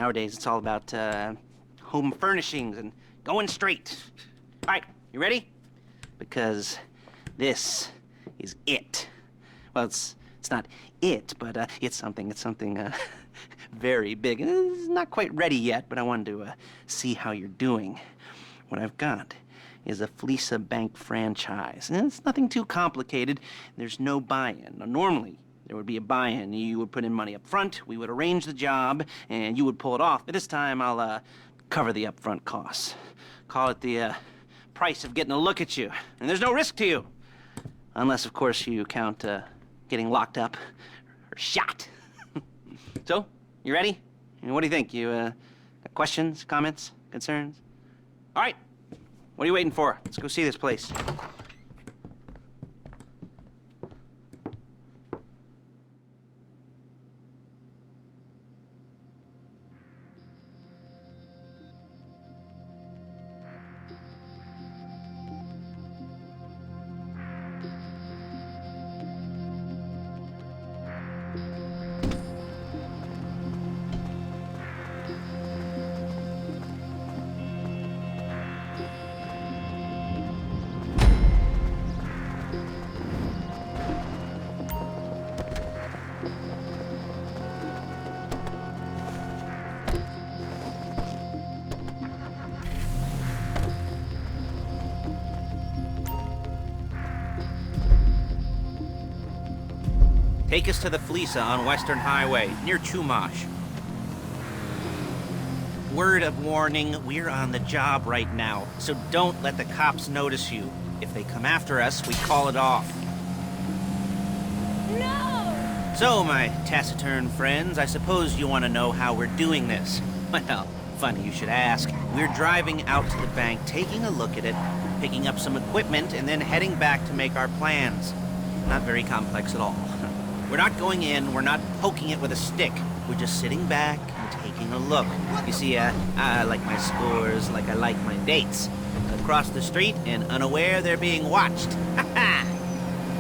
Nowadays, it's all about home furnishings and going straight. All right, you ready? Because this is it. Well, it's not it, but it's something very big. It's not quite ready yet, but I wanted to see how you're doing. What I've got is a fleeca bank franchise. And it's nothing too complicated. There's no buy-in. Now, normally, there would be a buy-in. You would put in money up front, we would arrange the job, and you would pull it off. But this time, I'll cover the upfront costs. Call it the price of getting a look at you. And there's no risk to you. Unless, of course, you count getting locked up or shot. So, you ready? And what do you think? You got questions, comments, concerns? All right. What are you waiting for? Let's go see this place. Take us to the fleeca on Western Highway, near Chumash. Word of warning, we're on the job right now, so don't let the cops notice you. If they come after us, we call it off. No! So, my taciturn friends, I suppose you want to know how we're doing this. Well, funny you should ask. We're driving out to the bank, taking a look at it, picking up some equipment, and then heading back to make our plans. Not very complex at all. We're not going in, we're not poking it with a stick. We're just sitting back and taking a look. You see, I like my scores like I like my dates. Across the street and unaware they're being watched.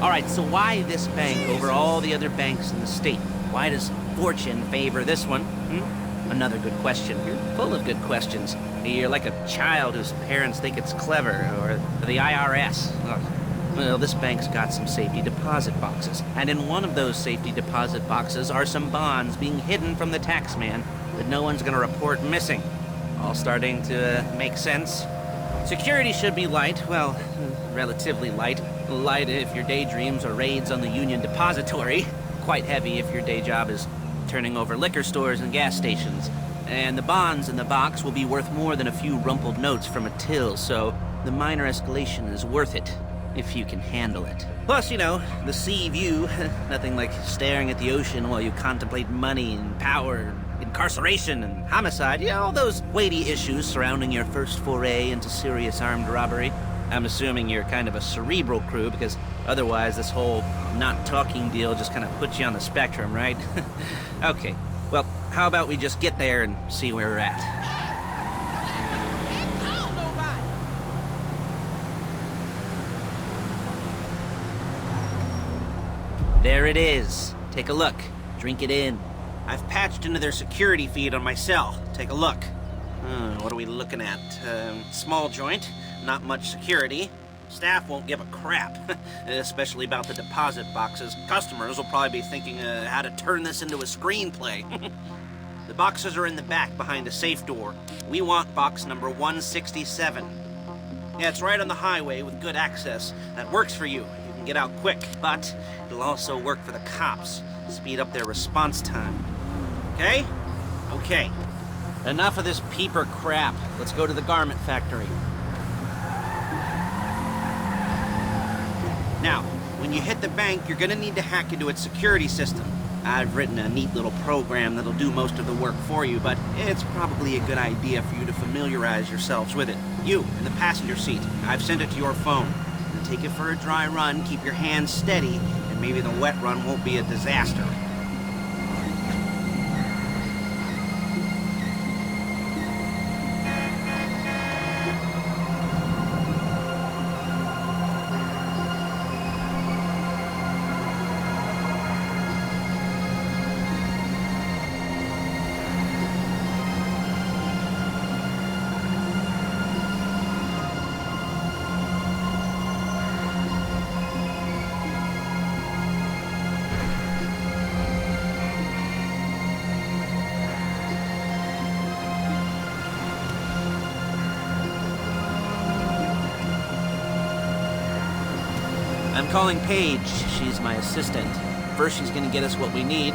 All right, so why this bank over all the other banks in the state? Why does fortune favor this one? Another good question. You're full of good questions. You're like a child whose parents think it's clever, or the IRS. Ugh. Well, this bank's got some safety deposit boxes, and in one of those safety deposit boxes are some bonds being hidden from the taxman that no one's gonna report missing. All starting to make sense? Security should be light, well, relatively light. Light if your daydreams are raids on the Union Depository. Quite heavy if your day job is turning over liquor stores and gas stations. And the bonds in the box will be worth more than a few rumpled notes from a till, so the minor escalation is worth it. If you can handle it. Plus, you know, the sea view, nothing like staring at the ocean while you contemplate money and power, incarceration and homicide, all those weighty issues surrounding your first foray into serious armed robbery. I'm assuming you're kind of a cerebral crew, because otherwise this whole not talking deal just kind of puts you on the spectrum, right? Okay, well, how about we just get there and see where we're at? There it is. Take a look. Drink it in. I've patched into their security feed on my cell. Take a look. What are we looking at? Small joint, not much security. Staff won't give a crap, especially about the deposit boxes. Customers will probably be thinking how to turn this into a screenplay. The boxes are in the back behind a safe door. We want box number 167. Yeah, it's right on the highway with good access. That works for you. Get out quick, but it'll also work for the cops. Speed up their response time. Okay? Okay. Enough of this peeper crap. Let's go to the garment factory. Now, when you hit the bank, you're gonna need to hack into its security system. I've written a neat little program that'll do most of the work for you, but it's probably a good idea for you to familiarize yourselves with it. You, in the passenger seat. I've sent it to your phone. Take it for a dry run, keep your hands steady, and maybe the wet run won't be a disaster. I'm calling Paige. She's my assistant. First she's gonna get us what we need,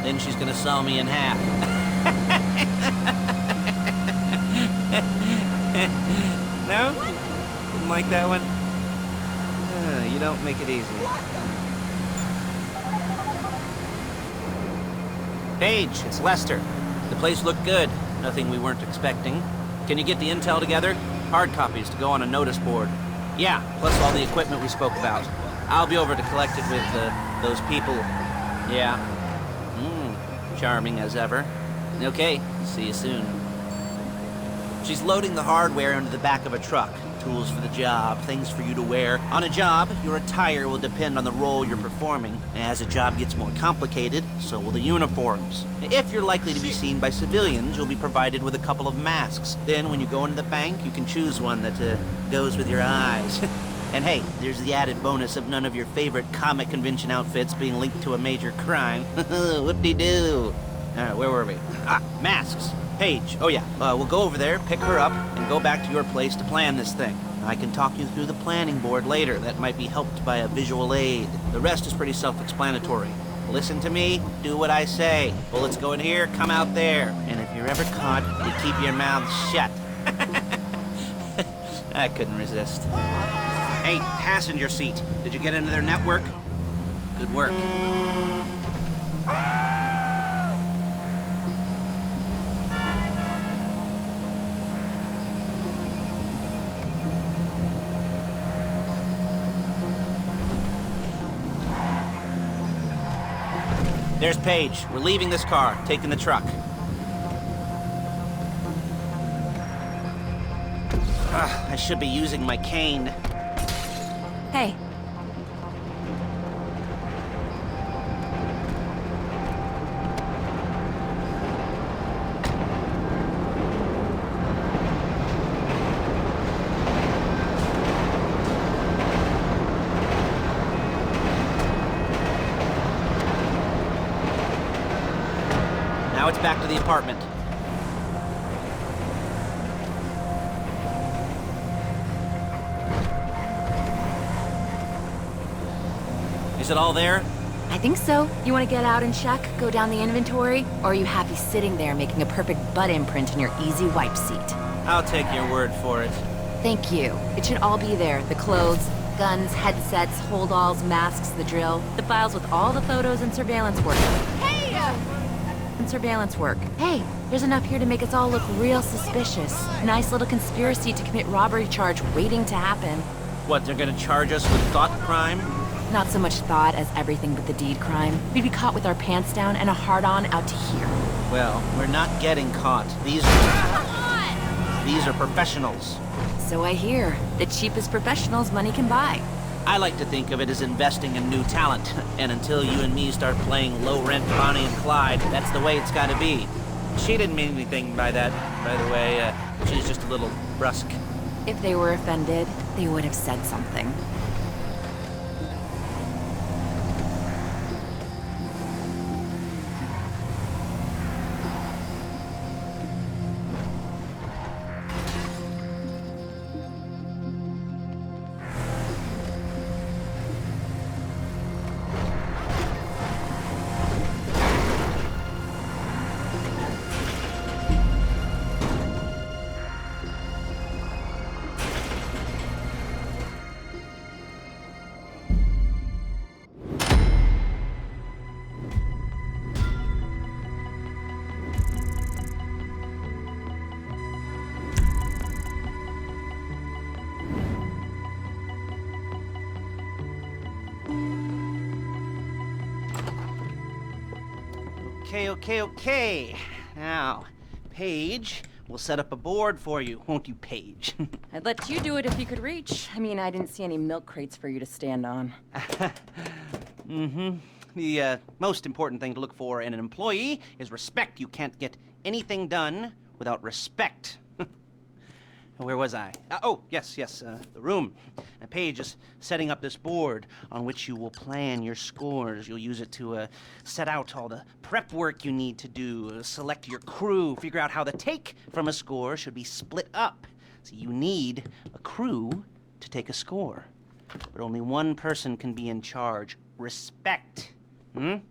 then she's gonna saw me in half. No? Didn't like that one? You don't make it easy. Paige, it's Lester. The place looked good. Nothing we weren't expecting. Can you get the intel together? Hard copies to go on a notice board. Yeah, plus all the equipment we spoke about. I'll be over to collect it with those people. Yeah. Charming as ever. Okay, see you soon. She's loading the hardware into the back of a truck. Tools for the job, things for you to wear. On a job, your attire will depend on the role you're performing. As a job gets more complicated, so will the uniforms. If you're likely to be seen by civilians, you'll be provided with a couple of masks. Then when you go into the bank, you can choose one that goes with your eyes. And hey, there's the added bonus of none of your favorite comic convention outfits being linked to a major crime. Whoop-de-doo. Where were we? Masks. Paige. Oh yeah, we'll go over there, pick her up, and go back to your place to plan this thing. I can talk you through the planning board later. That might be helped by a visual aid. The rest is pretty self-explanatory. Listen to me, do what I say. Bullets go in here, come out there. And if you're ever caught, you keep your mouth shut. I couldn't resist. Hey, passenger seat. Did you get into their network? Good work. There's Paige. We're leaving this car, taking the truck. I should be using my cane. Hey. Now it's back to the apartment. Is it all there? I think so. You want to get out and check? Go down the inventory? Or are you happy sitting there making a perfect butt imprint in your easy wipe seat? I'll take your word for it. Thank you. It should all be there. The clothes, guns, headsets, holdalls, masks, the drill. The files with all the photos and surveillance work. Hey! And surveillance work. Hey, there's enough here to make us all look real suspicious. Nice little conspiracy to commit robbery charge waiting to happen. What, they're gonna charge us with thought crime? Not so much thought as everything but the deed crime. We'd be caught with our pants down and a hard-on out to here. Well, we're not getting caught. These are professionals. So I hear. The cheapest professionals money can buy. I like to think of it as investing in new talent. And until you and me start playing low-rent Bonnie and Clyde, that's the way it's gotta be. She didn't mean anything by that, by the way. She's just a little brusque. If they were offended, they would have said something. Okay. Now, Paige, we'll set up a board for you, won't you, Paige? I'd let you do it if you could reach. I mean, I didn't see any milk crates for you to stand on. The most important thing to look for in an employee is respect. You can't get anything done without respect. Where was I? Yes, the room. Paige is setting up this board on which you will plan your scores. You'll use it to set out all the prep work you need to do, select your crew, figure out how the take from a score should be split up. So you need a crew to take a score. but only one person can be in charge. Respect. Isn't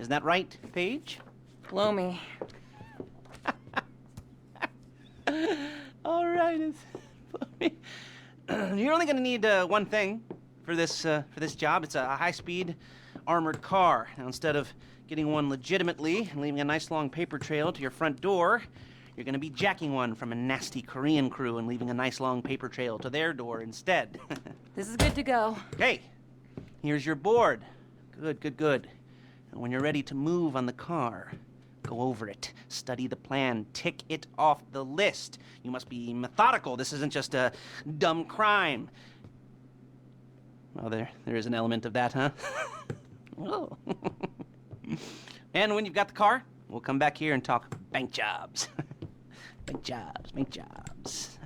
that right, Paige? Blow me. All right. You're only going to need one thing for this job. It's a high-speed armored car. Now, instead of getting one legitimately and leaving a nice long paper trail to your front door, you're going to be jacking one from a nasty Korean crew and leaving a nice long paper trail to their door instead. This is good to go. Okay, here's your board. Good. And when you're ready to move on the car, go over it, study the plan, tick it off the list. You must be methodical. This isn't just a dumb crime. Well, there is an element of that, huh? Oh. And when you've got the car, we'll come back here and talk bank jobs. Bank jobs.